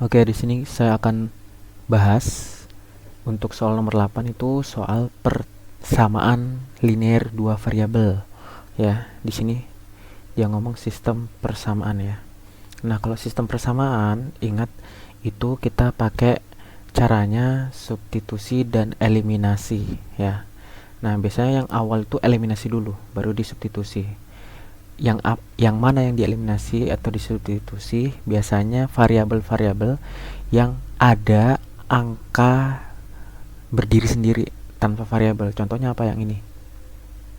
Oke, di sini saya akan bahas untuk soal nomor 8 itu soal persamaan linear dua variabel. Ya, di sini dia ngomong sistem persamaan ya. Nah, kalau sistem persamaan, ingat itu kita pakai caranya substitusi dan eliminasi ya. Nah, biasanya yang awal itu eliminasi dulu, baru disubstitusi. Yang mana yang dieliminasi atau disubstitusi? Biasanya variabel-variabel yang ada angka berdiri sendiri tanpa variabel. Contohnya apa yang ini?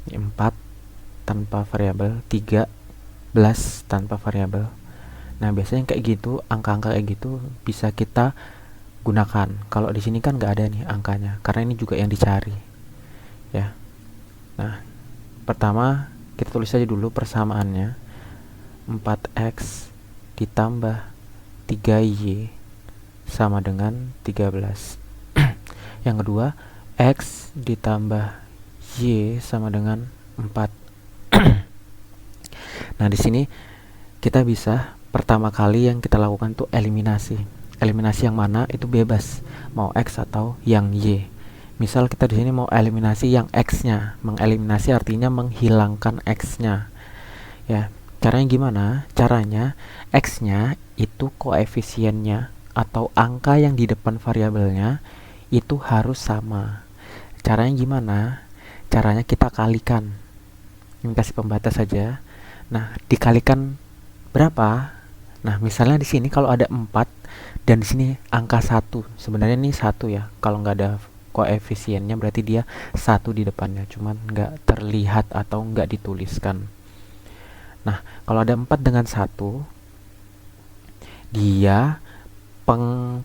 4 tanpa variabel, 13 tanpa variabel. Nah, biasanya kayak gitu, angka-angka kayak gitu bisa kita gunakan. Kalau di sini kan nggak ada nih angkanya, karena ini juga yang dicari. Ya. Nah, pertama kita tulis aja dulu persamaannya. 4x ditambah 3y sama dengan 13. Yang kedua, x ditambah y sama dengan 4. Nah, di sini kita bisa pertama kali yang kita lakukan tuh eliminasi. Eliminasi yang mana itu bebas, mau x atau yang y. Misal kita di sini mau eliminasi yang x-nya. Mengeliminasi artinya menghilangkan x-nya. Ya, caranya gimana? Caranya x-nya itu koefisiennya atau angka yang di depan variabelnya itu harus sama. Caranya gimana? Caranya kita kalikan. Ini kasih pembatas saja. Nah, dikalikan berapa? Nah, misalnya di sini kalau ada 4 dan di sini angka 1. Sebenarnya ini 1 ya. Kalau nggak ada koefisiennya berarti dia 1 di depannya, cuman nggak terlihat atau nggak dituliskan. Nah, kalau ada 4 dengan 1, dia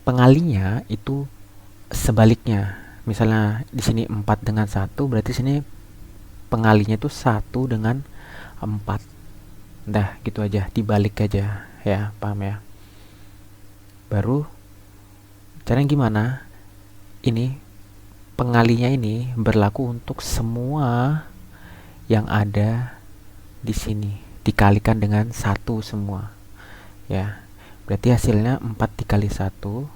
pengalinya itu sebaliknya. Misalnya di sini 4 dengan 1, berarti sini pengalinya itu 1 dengan 4. Dah, gitu aja, dibalik aja ya, paham ya? Baru caranya gimana? Ini pengalinya ini berlaku untuk semua yang ada di sini, dikalikan dengan 1 semua. Ya. Berarti hasilnya 4 dikali 1.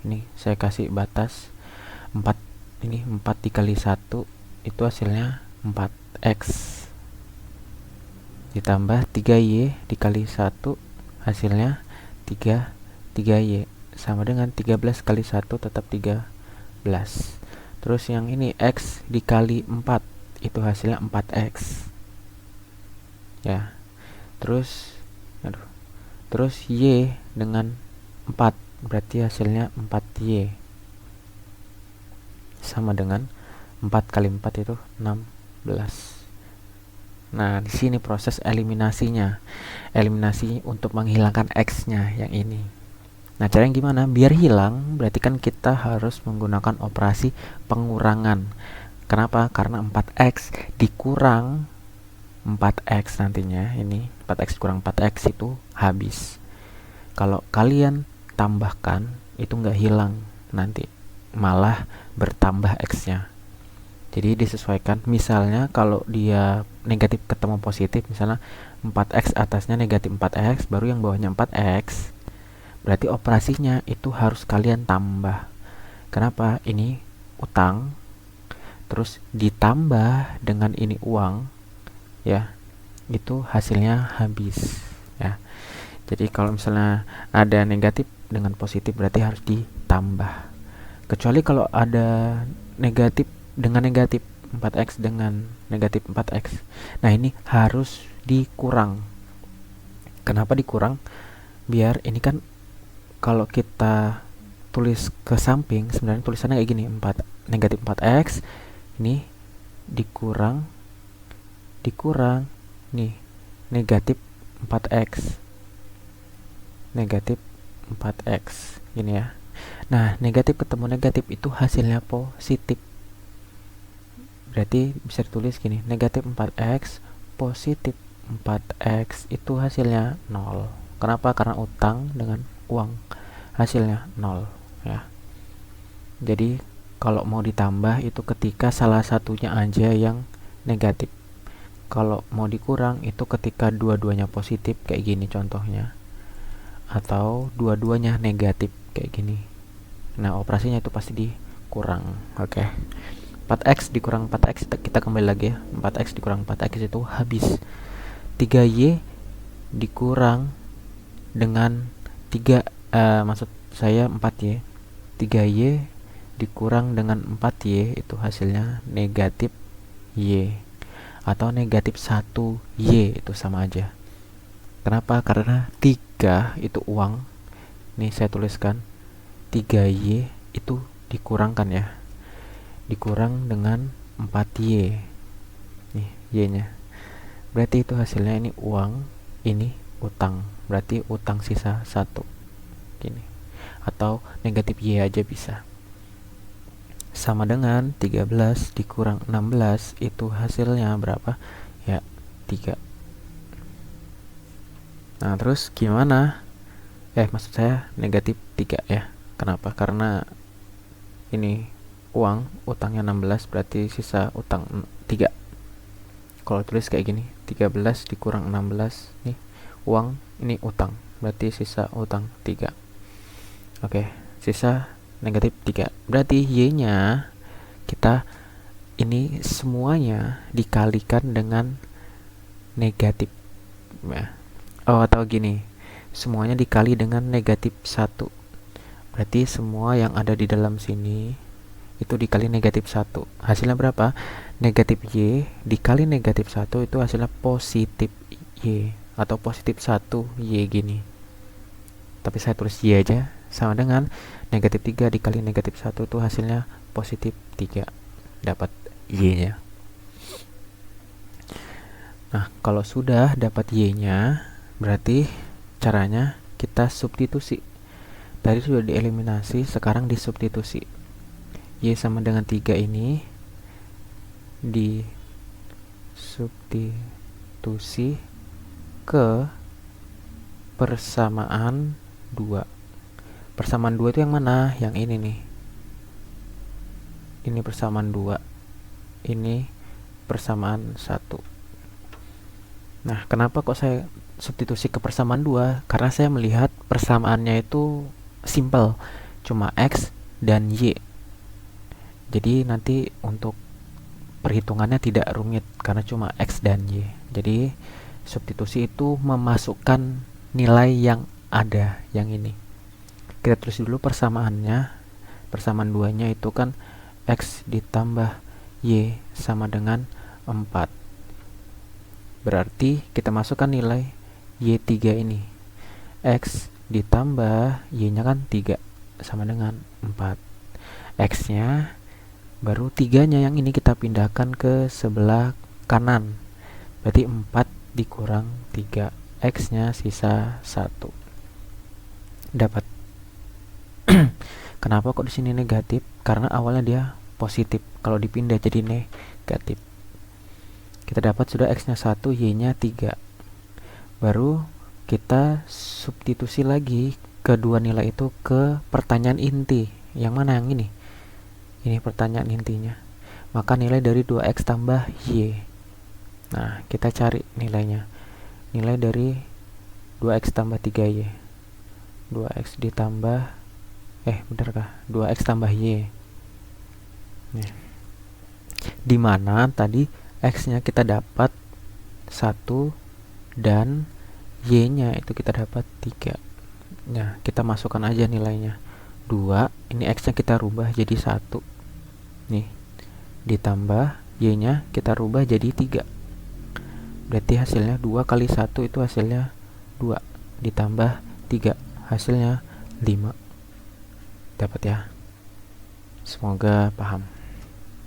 Ini saya kasih batas 4, ini 4 dikali 1 itu hasilnya 4x ditambah 3y dikali 1 hasilnya 3y sama dengan 13 kali 1 tetap 13. Terus yang ini x dikali 4 itu hasilnya 4x ya. Terus y dengan 4 berarti hasilnya 4y sama dengan 4 kali 4 itu 16. Nah, di sini proses eliminasinya. Eliminasi untuk menghilangkan x-nya yang ini. Nah, caranya gimana? Biar hilang, berarti kan kita harus menggunakan operasi pengurangan. Kenapa? Karena 4x dikurang 4x nantinya, ini 4x kurang 4x itu habis. Kalau kalian tambahkan, itu nggak hilang nanti, malah bertambah x-nya. Jadi disesuaikan. Misalnya kalau dia negatif ketemu positif, misalnya 4x atasnya negatif 4x, baru yang bawahnya 4x, berarti operasinya itu harus kalian tambah. Kenapa? Ini utang, terus ditambah dengan ini uang, ya, itu hasilnya habis, ya. Jadi kalau misalnya ada negatif dengan positif, berarti harus ditambah. Kecuali kalau ada negatif dengan negatif, 4x dengan negatif 4x. Nah, ini harus dikurang. Kenapa dikurang? Biar ini kan kalau kita tulis ke samping, sebenarnya tulisannya kayak gini, 4 negatif 4x, ini dikurang nih negatif 4x. Negatif 4x gini ya. Nah, negatif ketemu negatif itu hasilnya positif. Berarti bisa ditulis gini, negatif 4x positif 4x itu hasilnya 0. Kenapa? Karena utang dengan uang, hasilnya 0 ya. Jadi kalau mau ditambah itu ketika salah satunya aja yang negatif. Kalau mau dikurang itu ketika dua-duanya positif, kayak gini contohnya. atau dua-duanya negatif kayak gini. Nah, operasinya itu pasti dikurang. Oke. 4x dikurang 4x, kita kembali lagi ya. 4x dikurang 4x itu habis. 3y dikurang dengan 3 maksud saya 4y. 3y dikurang dengan 4y itu hasilnya negatif y atau negatif 1y, itu sama aja. Kenapa? Karena 3 itu uang. Nih saya tuliskan 3y itu dikurangkan ya. Dikurang dengan 4y. Nih y-nya. Berarti itu hasilnya ini uang, ini utang. Berarti utang sisa 1. Gini. Atau negatif y aja bisa. Sama dengan 13 dikurang 16 itu hasilnya berapa? Ya, 3. Nah, terus gimana? Maksud saya negatif 3 ya. Kenapa? Karena ini uang, utangnya 16, berarti sisa utang 3. Kalau tulis kayak gini, 13 dikurang 16, nih uang, ini utang, berarti sisa utang 3. Oke, sisa negatif 3. Berarti y-nya kita ini semuanya dikalikan dengan negatif ya. Atau gini, semuanya dikali dengan negatif 1. Berarti semua yang ada di dalam sini itu dikali negatif 1. Hasilnya berapa? Negatif y dikali negatif 1 itu hasilnya positif y atau positif 1 y gini. Tapi saya tulis y aja, sama dengan negatif 3 dikali negatif 1 itu hasilnya positif 3. Dapat y-nya. Nah, kalau sudah dapat y-nya, berarti caranya kita substitusi. Tadi sudah dieliminasi, sekarang disubstitusi. Y sama dengan 3 ini disubstitusi ke persamaan 2. Persamaan 2 itu yang mana? Yang ini nih. Ini persamaan 2. Ini persamaan 1. Nah, kenapa kok saya substitusi ke persamaan 2? Karena saya melihat persamaannya itu simple, cuma x dan y. Jadi nanti untuk perhitungannya tidak rumit karena cuma x dan y. Jadi substitusi itu memasukkan nilai yang ada, yang ini. Kita tulis dulu persamaannya. Persamaan 2-nya itu kan x ditambah y sama dengan 4. Berarti kita masukkan nilai y3 ini. X ditambah y-nya kan 3 sama dengan 4. X-nya baru 3-nya yang ini kita pindahkan ke sebelah kanan. Berarti 4 dikurang 3. X-nya sisa 1. Dapat. Kenapa kok di sini negatif? Karena awalnya dia positif. Kalau dipindah jadi negatif. Kita dapat sudah x-nya 1, y-nya 3. Baru kita substitusi lagi kedua nilai itu ke pertanyaan inti. Yang mana yang ini? Ini pertanyaan intinya. Maka nilai dari 2x tambah y. Nah, kita cari nilainya. Nilai dari 2x tambah 3y. 2x ditambah benarkah? 2x tambah y. Nih. Dimana tadi x-nya kita dapat 1 dan y-nya itu kita dapat 3. Nah, kita masukkan aja nilainya. 2, ini x-nya kita rubah jadi 1. Nih, ditambah y-nya kita rubah jadi 3. Berarti hasilnya 2 kali 1 itu hasilnya 2. Ditambah 3, hasilnya 5. Dapat ya? Semoga paham.